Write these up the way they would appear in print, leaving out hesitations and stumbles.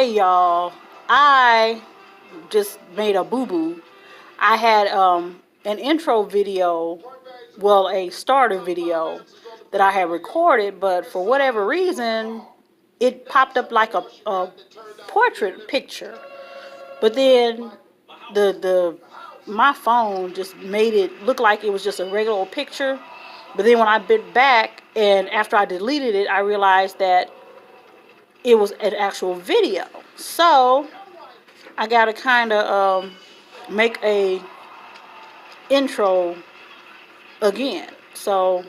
Hey y'all, I just made a boo-boo. I had an intro video, well, a starter video that I had recorded, but for whatever reason, it popped up like a portrait picture. But then the my phone just made it look like it was just a regular old picture. But then when I bit back and after I deleted it, I realized that it was an actual video. So I gotta kind of make a intro again. So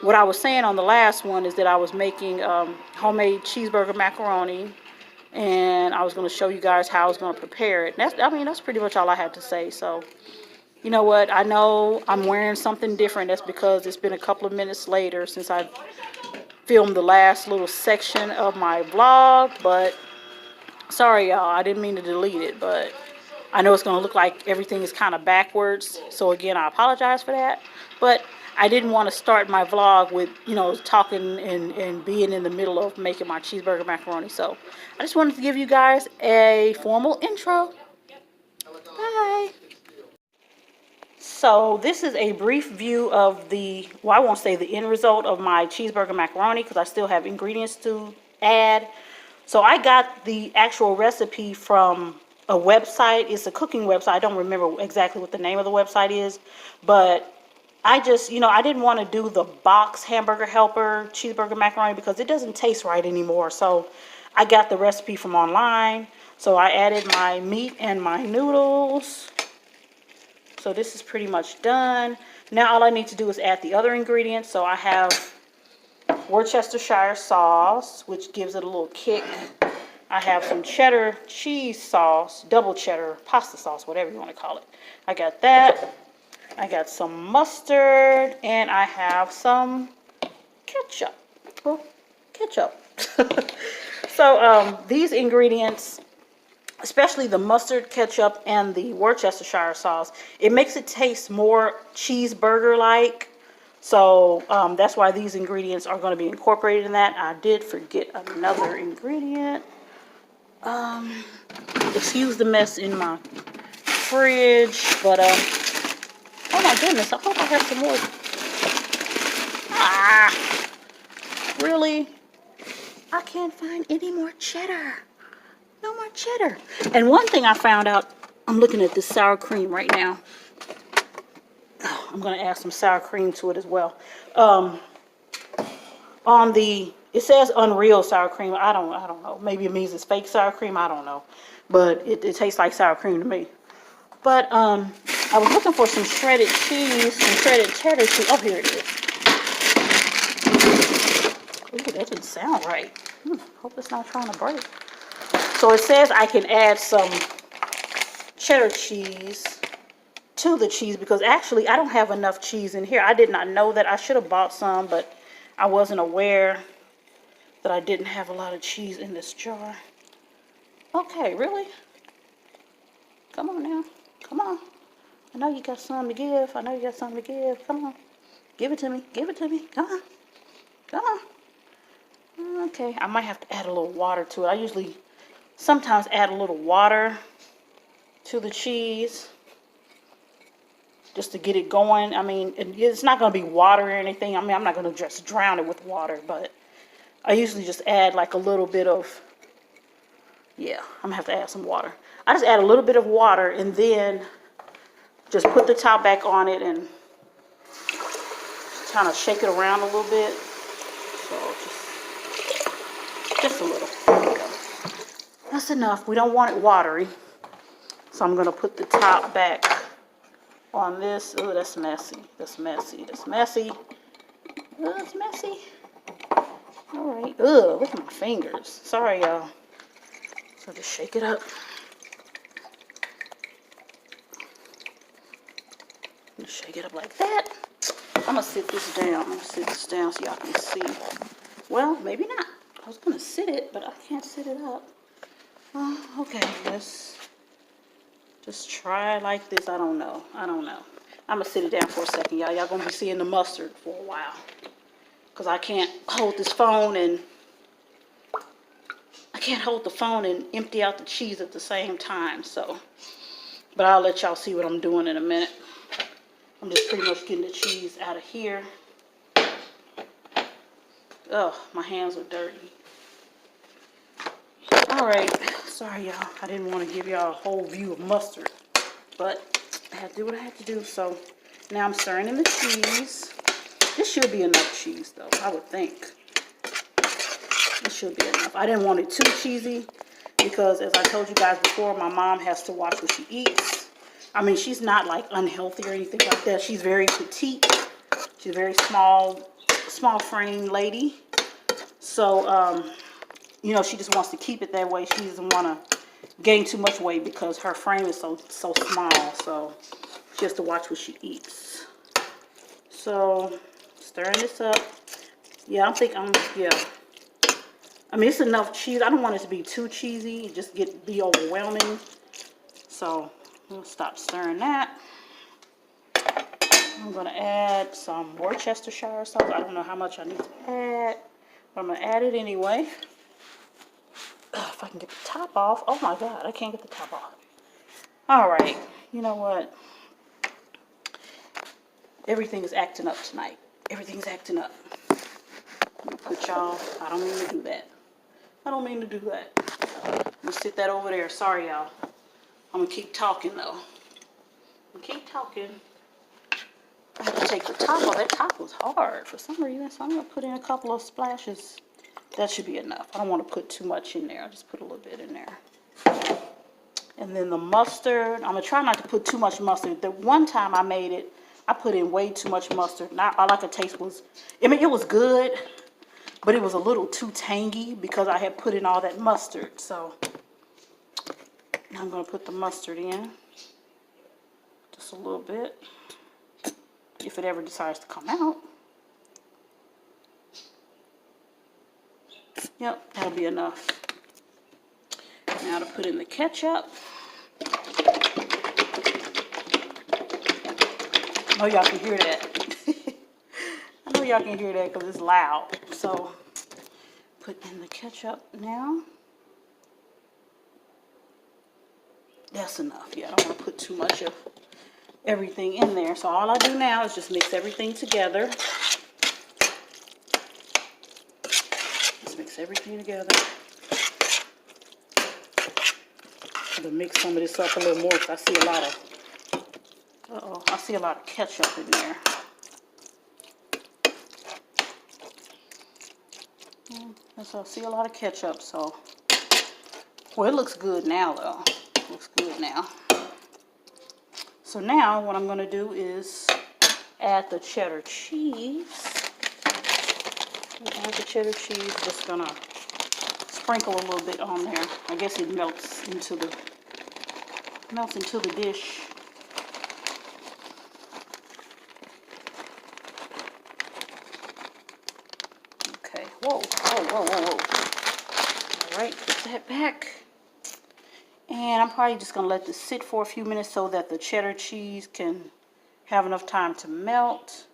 what I was saying on the last one is that I was making homemade cheeseburger macaroni, and I was going to show you guys how I was going to prepare it. That's pretty much all I had to say. So you know what? I know I'm wearing something different. That's because it's been a couple of minutes later since I filmed the last little section of my vlog, but sorry y'all, I didn't mean to delete it, but I know it's going to look like everything is kind of backwards. So again, I apologize for that. But I didn't want to start my vlog with, talking and being in the middle of making my cheeseburger macaroni. So I just wanted to give you guys a formal intro. Bye. So this is a brief view of I won't say the end result of my cheeseburger macaroni because I still have ingredients to add. So I got the actual recipe from a website. It's a cooking website. I don't remember exactly what the name of the website is, but I just, I didn't want to do the box hamburger helper cheeseburger macaroni because it doesn't taste right anymore. So I got the recipe from online. So I added my meat and my noodles. So this is pretty much done. Now all I need to do is add the other ingredients. So I have Worcestershire sauce, which gives it a little kick. I have some cheddar cheese sauce, double cheddar pasta sauce, whatever you want to call it. I got that. I got some mustard, and I have some ketchup. Well, ketchup. So these ingredients, especially the mustard, ketchup, and the Worcestershire sauce, it makes it taste more cheeseburger-like. So that's why these ingredients are going to be incorporated in that. I did forget another ingredient. Excuse the mess in my fridge, but oh my goodness, I hope I have some more. Really? I can't find any more cheddar. No more cheddar. And one thing I found out, I'm looking at this sour cream right now. I'm going to add some sour cream to it as well. It says Unreal sour cream. I don't know. Maybe it means it's fake sour cream. I don't know. But it tastes like sour cream to me. But I was looking for some shredded cheese, some shredded cheddar cheese. Oh, here it is. Ooh, that didn't sound right. Hope it's not trying to break. So it says I can add some cheddar cheese to the cheese because actually I don't have enough cheese in here. I did not know that. I should have bought some, but I wasn't aware that I didn't have a lot of cheese in this jar. Okay, really? Come on now. Come on. I know you got something to give. I know you got something to give. Come on. Give it to me. Give it to me. Come on. Come on. Okay, I might have to add a little water to it. I usually sometimes add a little water to the cheese just to get it going. I mean, it's not going to be water or anything. I mean, I'm not going to just drown it with water, but I usually just add like a little bit of, yeah, I'm going to have to add some water. I just add a little bit of water and then just put the top back on it and kind of shake it around a little bit. So just a little. There we go. That's enough. We don't want it watery. So I'm going to put the top back on this. Oh, that's messy. That's messy. That's messy. Oh, that's messy. All right. Ugh, look at my fingers. Sorry, y'all. So just shake it up. Just shake it up like that. I'm going to sit this down. I'm going to sit this down so y'all can see. Well, maybe not. I was going to sit it, but I can't sit it up. Okay, let's just try like this. I don't know. I'm going to sit it down for a second, y'all. Y'all going to be seeing the mustard for a while. Because I can't hold this phone and I can't hold the phone and empty out the cheese at the same time, so. But I'll let y'all see what I'm doing in a minute. I'm just pretty much getting the cheese out of here. Ugh, my hands are dirty. Alright, sorry y'all. I didn't want to give y'all a whole view of mustard. But I had to do what I had to do. So now I'm stirring in the cheese. This should be enough cheese though, I would think. It should be enough. I didn't want it too cheesy because, as I told you guys before, my mom has to watch what she eats. I mean, she's not like unhealthy or anything like that. She's very petite. She's a very small frame lady. So, you know, she just wants to keep it that way. She doesn't want to gain too much weight because her frame is so small. So she has to watch what she eats. So stirring this up. Yeah, yeah. I mean, it's enough cheese. I don't want it to be too cheesy. Just be overwhelming. So we'll stop stirring that. I'm going to add some Worcestershire sauce. I don't know how much I need to add, but I'm going to add it anyway. If I can get the top off. Oh my God, I can't get the top off. Alright, you know what? Everything is acting up tonight. Everything's acting up. I'm going to put y'all, I don't mean to do that. I don't mean to do that. I'm going to sit that over there. Sorry, y'all. I'm going to keep talking, though. I'm going to keep talking. I have to take the top off. That top was hard for some reason, so I'm going to put in a couple of splashes. That should be enough. I don't want to put too much in there. I'll just put a little bit in there. And then the mustard. I'm going to try not to put too much mustard. The one time I made it, I put in way too much mustard. Not all I could taste was, I mean, it was good, but it was a little too tangy because I had put in all that mustard. So now I'm going to put the mustard in. Just a little bit. If it ever decides to come out. Yep, that'll be enough. Now to put in the ketchup. I know y'all can hear that. I know y'all can hear that because it's loud. So, put in the ketchup now. That's enough. Yeah, I don't want to put too much of everything in there. So all I do now is just mix everything together. Just mix everything together. I'm gonna mix some of this up a little more because I see a lot of I see a lot of ketchup in there. So I see a lot of ketchup, so well, it looks good now though. It looks good now. So now what I'm going to do is add the cheddar cheese. Add the cheddar cheese. Just going to sprinkle a little bit on there. I guess it melts into the dish. Okay. Whoa. All right, put that back. And I'm probably just going to let this sit for a few minutes so that the cheddar cheese can have enough time to melt.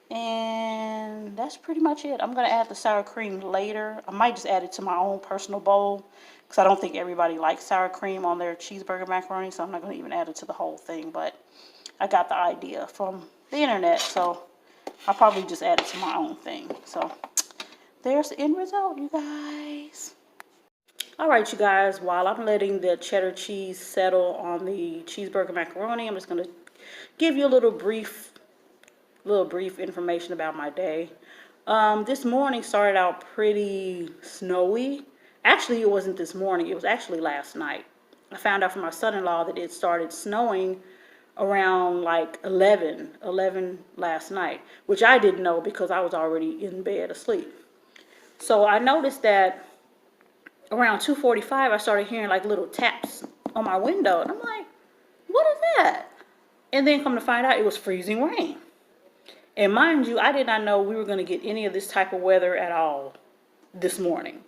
And that's pretty much it. I'm going to add the sour cream later. I might just add it to my own personal bowl because I don't think everybody likes sour cream on their cheeseburger macaroni, so I'm not going to even add it to the whole thing. But I got the idea from the internet, so I'll probably just add it to my own thing. So there's the end result, you guys. Alright, you guys, while I'm letting the cheddar cheese settle on the cheeseburger macaroni, I'm just going to give you a little brief information about my day. This morning started out pretty snowy. Actually, it wasn't this morning. It was actually last night. I found out from my son-in-law that it started snowing around like 11 last night, which I didn't know because I was already in bed asleep. So I noticed that around 2:45, I started hearing like little taps on my window. And I'm like, what is that? And then come to find out it was freezing rain. And mind you, I did not know we were going to get any of this type of weather at all this morning.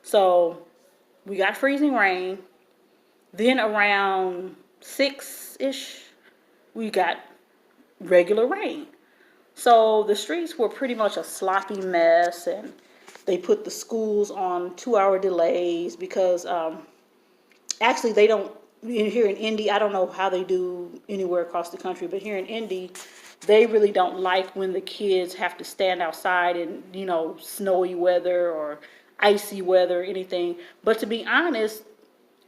So we got freezing rain. Then around 6-ish, we got regular rain. So the streets were pretty much a sloppy mess, and They put the schools on 2 hour delays because actually they don't, here in Indy, I don't know how they do anywhere across the country, but here in Indy, they really don't like when the kids have to stand outside in, snowy weather or icy weather or anything. But to be honest,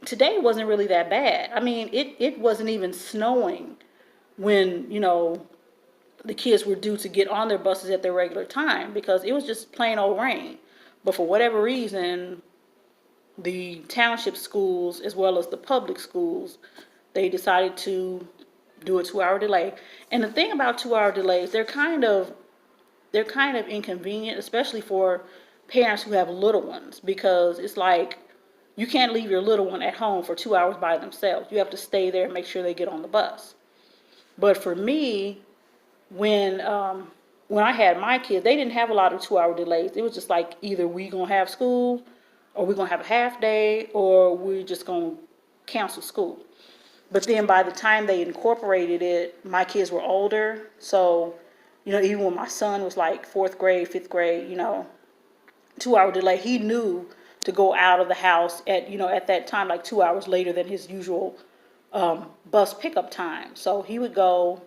today wasn't really that bad. I mean, it wasn't even snowing when, the kids were due to get on their buses at their regular time because it was just plain old rain. But for whatever reason, the township schools as well as the public schools, they decided to do a 2 hour delay. And the thing about 2 hour delays, they're kind of inconvenient, especially for parents who have little ones, because it's like you can't leave your little one at home for 2 hours by themselves. You have to stay there and make sure they get on the bus. But for me, when I had my kids, they didn't have a lot of 2 hour delays. It was just like either we gonna have school, or we're gonna have a half day, or we're just gonna cancel school. But then by the time they incorporated it, my kids were older. So, even when my son was like fourth grade, fifth grade, 2 hour delay, he knew to go out of the house at that time, like 2 hours later than his usual bus pickup time. So he would go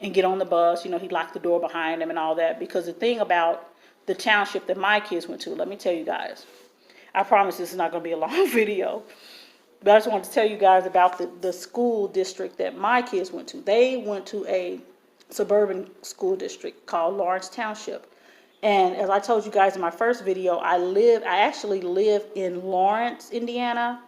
and get on the bus, he'd lock the door behind him and all that. Because the thing about the township that my kids went to, let me tell you guys, I promise this is not going to be a long video, but I just wanted to tell you guys about the school district that my kids went to. They went to a suburban school district called Lawrence Township. And as I told you guys in my first video, I actually live in Lawrence, Indiana.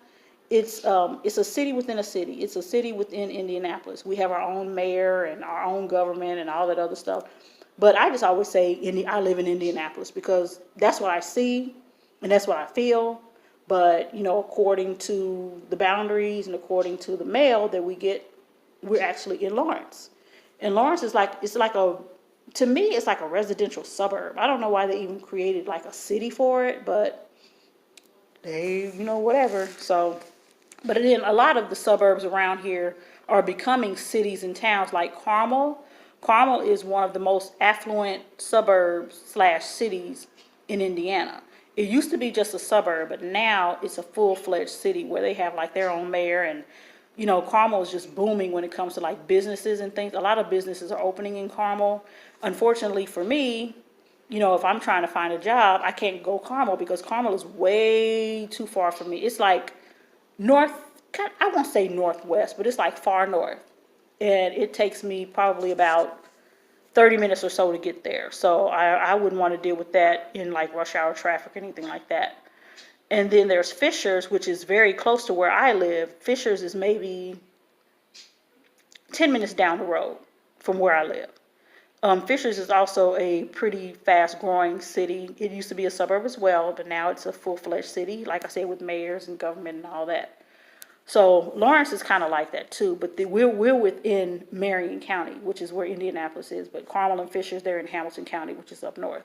It's a city within a city. It's a city within Indianapolis. We have our own mayor and our own government and all that other stuff. But I just always say I live in Indianapolis because that's what I see and that's what I feel. But, according to the boundaries and according to the mail that we get, we're actually in Lawrence. And Lawrence is to me, it's like a residential suburb. I don't know why they even created like a city for it, but they, whatever. So, but then a lot of the suburbs around here are becoming cities and towns like Carmel. Carmel is one of the most affluent suburbs/cities in Indiana. It used to be just a suburb, but now it's a full-fledged city where they have like their own mayor. And Carmel is just booming when it comes to like businesses and things. A lot of businesses are opening in Carmel. Unfortunately for me, if I'm trying to find a job, I can't go Carmel because Carmel is way too far from me. It's like I won't say northwest, but it's like far north. And it takes me probably about 30 minutes or so to get there. So I wouldn't want to deal with that in like rush hour traffic or anything like that. And then there's Fishers, which is very close to where I live. Fishers is maybe 10 minutes down the road from where I live. Fishers is also a pretty fast growing city. It used to be a suburb as well, but now it's a full-fledged city, like I said, with mayors and government and all that. So Lawrence is kind of like that too, but we're within Marion County, which is where Indianapolis is. But Carmel and Fishers, they're in Hamilton County, which is up north.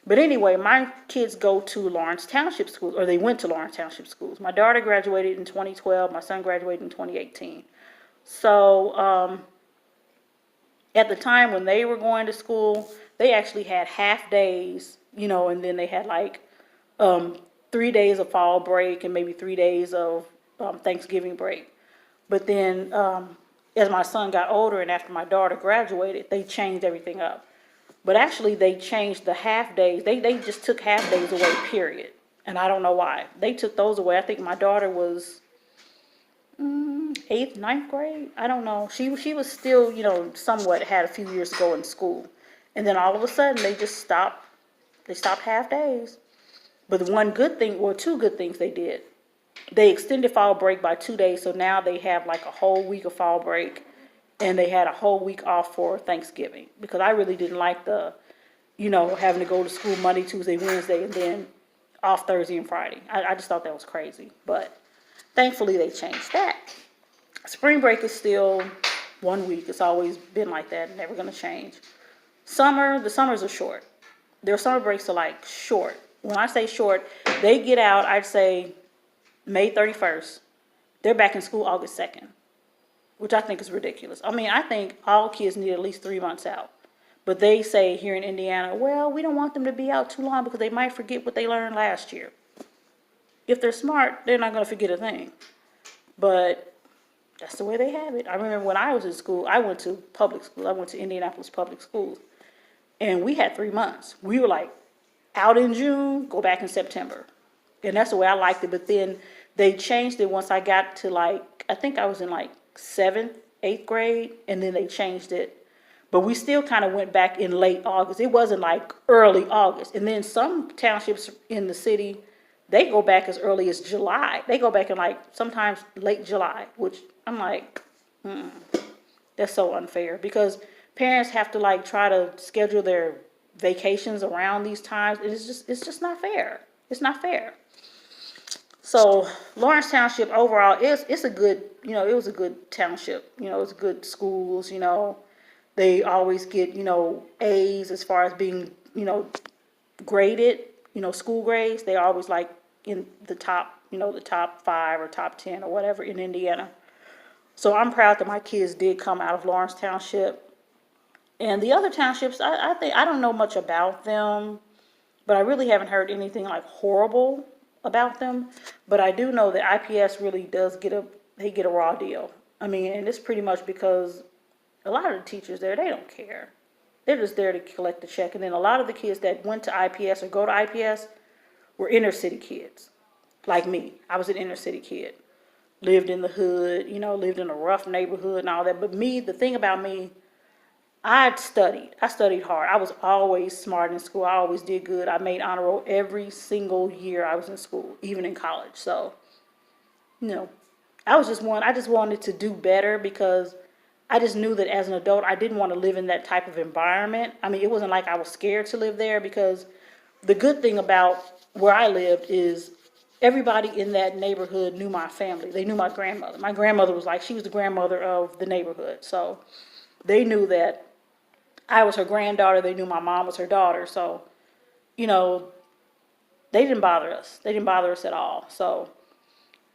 But anyway, my kids go to Lawrence Township Schools, or they went to Lawrence Township Schools. My daughter graduated in 2012. My son graduated in 2018. So at the time when they were going to school, they actually had half days, and then they had like 3 days of fall break and maybe 3 days of Thanksgiving break. But then as my son got older and after my daughter graduated, they changed everything up. But actually they changed the half days. They just took half days away, period. And I don't know why. They took those away. I think my daughter was 8th, 9th grade. I don't know. She was still, somewhat had a few years to go in school. And then all of a sudden they just stopped. They stopped half days. But the one good thing, or two good things they did. They extended fall break by 2 days, so now they have like a whole week of fall break, and they had a whole week off for Thanksgiving. Because I really didn't like the, having to go to school Monday, Tuesday, Wednesday, and then off Thursday and Friday. I just thought that was crazy. But thankfully they changed that. Spring break is still 1 week. It's always been like that, never going to change. The summers are short. Their summer breaks are like short. When I say short, they get out, I'd say, May 31st. They're back in school August 2nd, which I think is ridiculous. I mean, I think all kids need at least 3 months out. But they say here in Indiana, well, we don't want them to be out too long because they might forget what they learned last year. If they're smart, they're not going to forget a thing. But that's the way they have it. I remember when I was in school, I went to public school. I went to Indianapolis public schools. And we had 3 months. We were like out in June, go back in September. And that's the way I liked it. But then they changed it once I got to like, I think I was in like 7th, 8th grade. And then they changed it. But we still kind of went back in late August. It wasn't like early August. And then some townships in the city, they go back as early as July. They go back in like sometimes late July, which I'm like, that's so unfair because parents have to like try to schedule their vacations around these times. It's just not fair. It's not fair. So Lawrence Township overall it's a good, it was a good township. It's good schools, They always get, A's as far as being, graded, school grades. They always like in the top, the top 5 or top 10 or whatever in Indiana. So I'm proud that my kids did come out of Lawrence Township. And the other townships, I think, I don't know much about them, but I really haven't heard anything like horrible about them. But I do know that IPS really does get a raw deal. I mean, and it's pretty much because a lot of the teachers there, they don't care. They're just there to collect the check. And then a lot of the kids that went to IPS or go to IPS were inner city kids, like me. I was an inner city kid. Lived in the hood, lived in a rough neighborhood and all that. But me, the thing about me, I studied hard. I was always smart in school. I always did good. I made honor roll every single year I was in school, even in college. So, I just wanted to do better because I just knew that as an adult, I didn't want to live in that type of environment. I mean, it wasn't like I was scared to live there because the good thing about where I lived is everybody in that neighborhood knew my family. They knew my grandmother. My grandmother she was the grandmother of the neighborhood. So they knew that I was her granddaughter. They knew my mom was her daughter. So, they didn't bother us. They didn't bother us at all. So,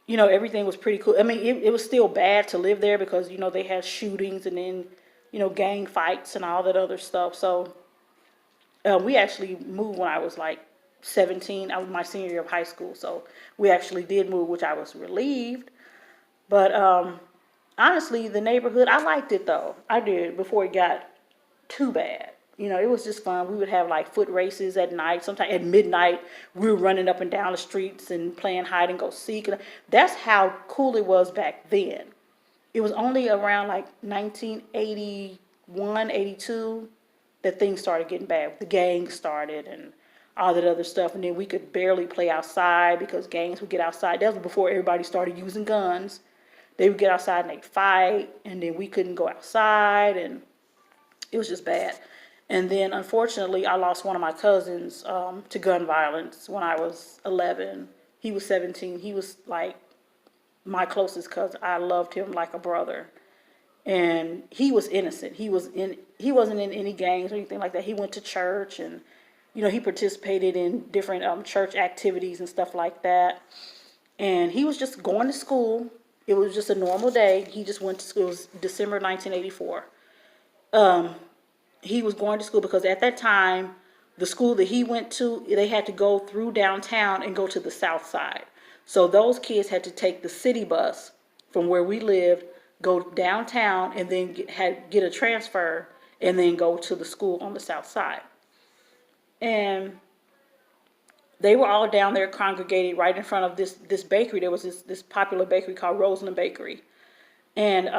everything was pretty cool. I mean, it was still bad to live there because, they had shootings and then, gang fights and all that other stuff. So we actually moved when I was like 17. I was my senior year of high school. So we actually did move, which I was relieved. But honestly, the neighborhood, I liked it though. I did before it got too bad. It was just fun. We would have like foot races at night. Sometimes at midnight, we were running up and down the streets and playing hide and go seek. That's how cool it was back then. It was only around like 1981, 82 that things started getting bad. The gangs started and all that other stuff. And then we could barely play outside because gangs would get outside. That was before everybody started using guns. They would get outside and they'd fight. And then we couldn't go outside. And it was just bad. And then, unfortunately, I lost one of my cousins to gun violence when I was 11. He was 17. He was like my closest cousin. I loved him like a brother. And he was innocent. He wasn't in any gangs or anything like that. He went to church and, he participated in different church activities and stuff like that. And he was just going to school. It was just a normal day. He just went to school. It was December 1984. He was going to school because at that time, the school that he went to, they had to go through downtown and go to the south side. So those kids had to take the city bus from where we lived, go downtown, and then get a transfer, and then go to the school on the south side. And they were all down there congregated right in front of this bakery. There was this popular bakery called Roseland Bakery. And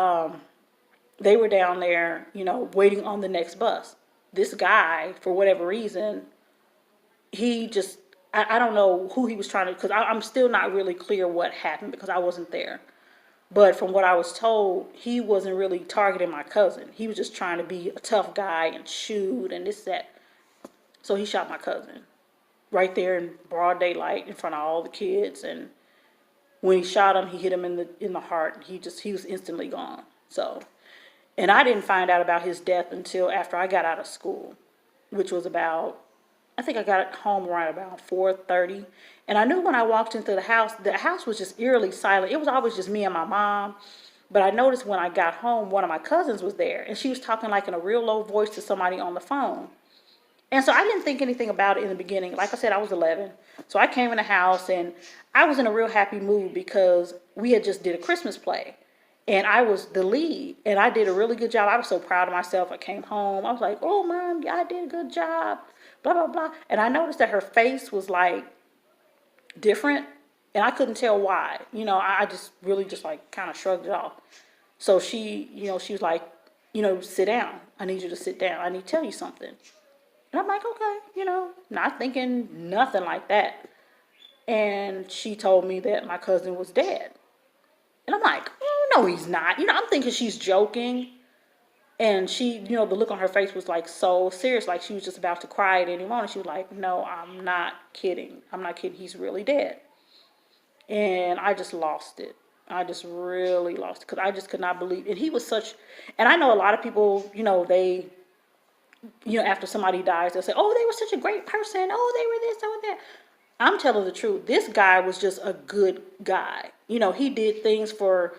they were down there, waiting on the next bus. This guy, for whatever reason, he just, I don't know who he was trying to, because I'm still not really clear what happened because I wasn't there. But from what I was told, he wasn't really targeting my cousin. He was just trying to be a tough guy and shoot and this, that. So he shot my cousin right there in broad daylight in front of all the kids. And when he shot him, he hit him in the heart. He was instantly gone. So. And I didn't find out about his death until after I got out of school, which was I think I got home around about 4:30. And I knew when I walked into the house was just eerily silent. It was always just me and my mom. But I noticed when I got home, one of my cousins was there, and she was talking like in a real low voice to somebody on the phone. And so I didn't think anything about it in the beginning. Like I said, I was 11. So I came in the house and I was in a real happy mood because we had just did a Christmas play. And I was the lead. And I did a really good job. I was so proud of myself. I came home. I was like, oh, Mom, I did a good job. Blah, blah, blah. And I noticed that her face was like different. And I couldn't tell why. I just really just like kind of shrugged it off. So she was like, sit down. I need you to sit down. I need to tell you something. And I'm like, okay, not thinking nothing like that. And she told me that my cousin was dead. And I'm like, oh, no, he's not. I'm thinking she's joking. And she, the look on her face was like so serious, like she was just about to cry at any moment. She was like, no, I'm not kidding. I'm not kidding. He's really dead. And I just lost it. I just really lost it because I just could not believe. And he was and I know a lot of people, they after somebody dies, they'll say, oh, they were such a great person. Oh, they were this, they were that. I'm telling the truth. This guy was just a good guy. He did things for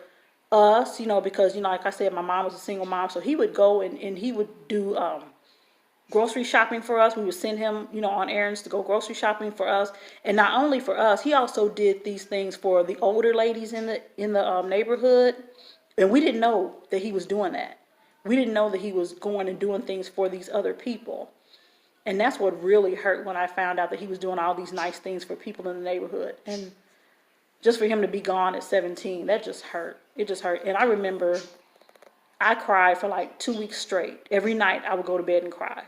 us, because, like I said, my mom was a single mom. So he would go and he would do grocery shopping for us. We would send him, on errands to go grocery shopping for us. And not only for us, he also did these things for the older ladies in the neighborhood. And we didn't know that he was doing that. We didn't know that he was going and doing things for these other people. And that's what really hurt when I found out that he was doing all these nice things for people in the neighborhood. And just for him to be gone at 17, that just hurt. It just hurt. And I remember I cried for like 2 weeks straight. Every night I would go to bed and cry.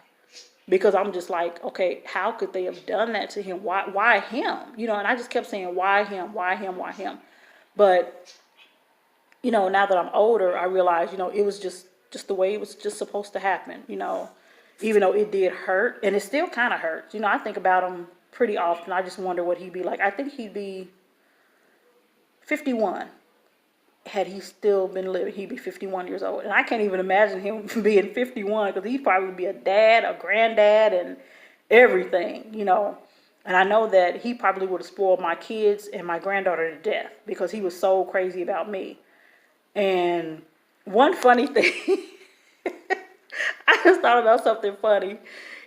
Because I'm just like, okay, how could they have done that to him? Why him? And I just kept saying, why him? Why him? Why him? But, now that I'm older, I realize, it was just the way it was just supposed to happen, even though it did hurt, and it still kind of hurts. I think about him pretty often. I just wonder what he'd be like. I think he'd be 51. Had he still been living, he'd be 51 years old. And I can't even imagine him being 51 because he'd probably be a dad, a granddad, and everything, And I know that he probably would have spoiled my kids and my granddaughter to death because he was so crazy about me. And one funny thing, I just thought about something funny.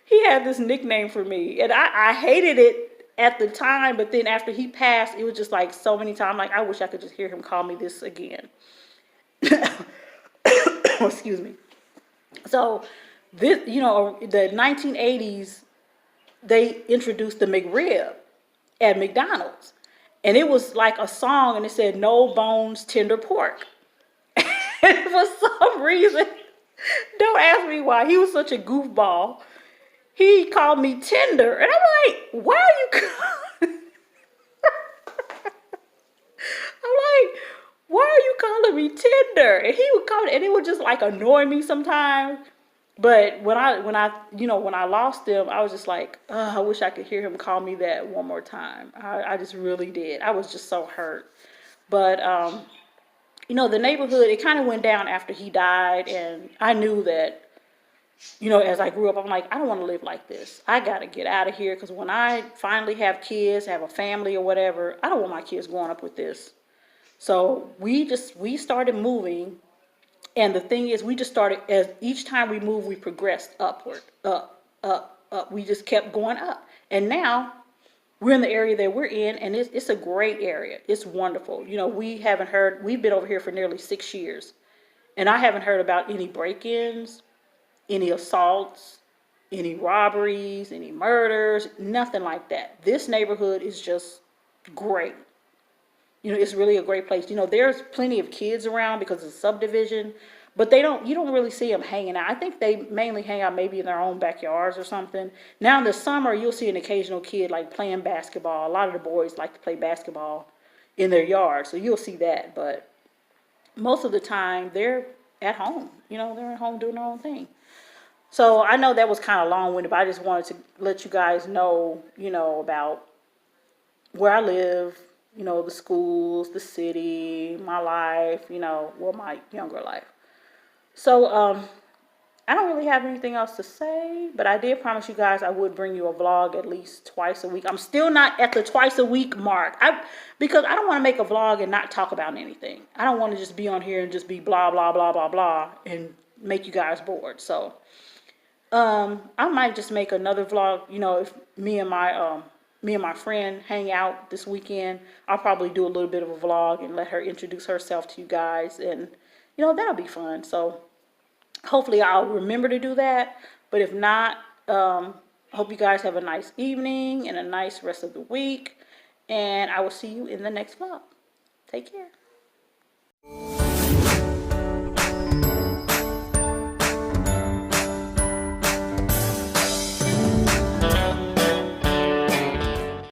He had this nickname for me, and I hated it at the time, but then after he passed, it was just like so many times, like I wish I could just hear him call me this again. Excuse me. So this, the 1980s, they introduced the McRib at McDonald's. And it was like a song, and it said, no bones, tender pork. And for some reason, don't ask me why, he was such a goofball. He called me tender. And I'm like, why are you calling? I'm like, why are you calling me tender? And he would call it, and it would just like annoy me sometimes. But when I lost him, I was just like, I wish I could hear him call me that one more time. I just really did. I was just so hurt. But, the neighborhood, it kind of went down after he died. And I knew that, as I grew up, I'm like, I don't want to live like this. I got to get out of here. Because when I finally have kids, have a family or whatever, I don't want my kids growing up with this. So we started moving. And the thing is, we just started, as each time we moved, we progressed upward, up, up, up. We just kept going up. And now we're in the area that we're in, and it's a great area. It's wonderful. We've been over here for nearly 6 years. And I haven't heard about any break-ins, any assaults, any robberies, any murders, nothing like that. This neighborhood is just great. It's really a great place. There's plenty of kids around because it's a subdivision, but you don't really see them hanging out. I think they mainly hang out maybe in their own backyards or something. Now in the summer, you'll see an occasional kid like playing basketball. A lot of the boys like to play basketball in their yard, so you'll see that. But most of the time, they're at home. They're at home doing their own thing. So I know that was kind of long-winded, but I just wanted to let you guys know, about where I live, the schools, the city, my life, my younger life. So I don't really have anything else to say, but I did promise you guys I would bring you a vlog at least twice a week. I'm still not at the twice a week mark. Because I don't want to make a vlog and not talk about anything. I don't want to just be on here and just be blah blah blah blah blah and make you guys bored. So I might just make another vlog, you know, if me and my friend hang out this weekend. I'll probably do a little bit of a vlog and let her introduce herself to you guys, and you know, that'll be fun. So hopefully I'll remember to do that. But if not, I hope you guys have a nice evening and a nice rest of the week. And I will see you in the next vlog. Take care.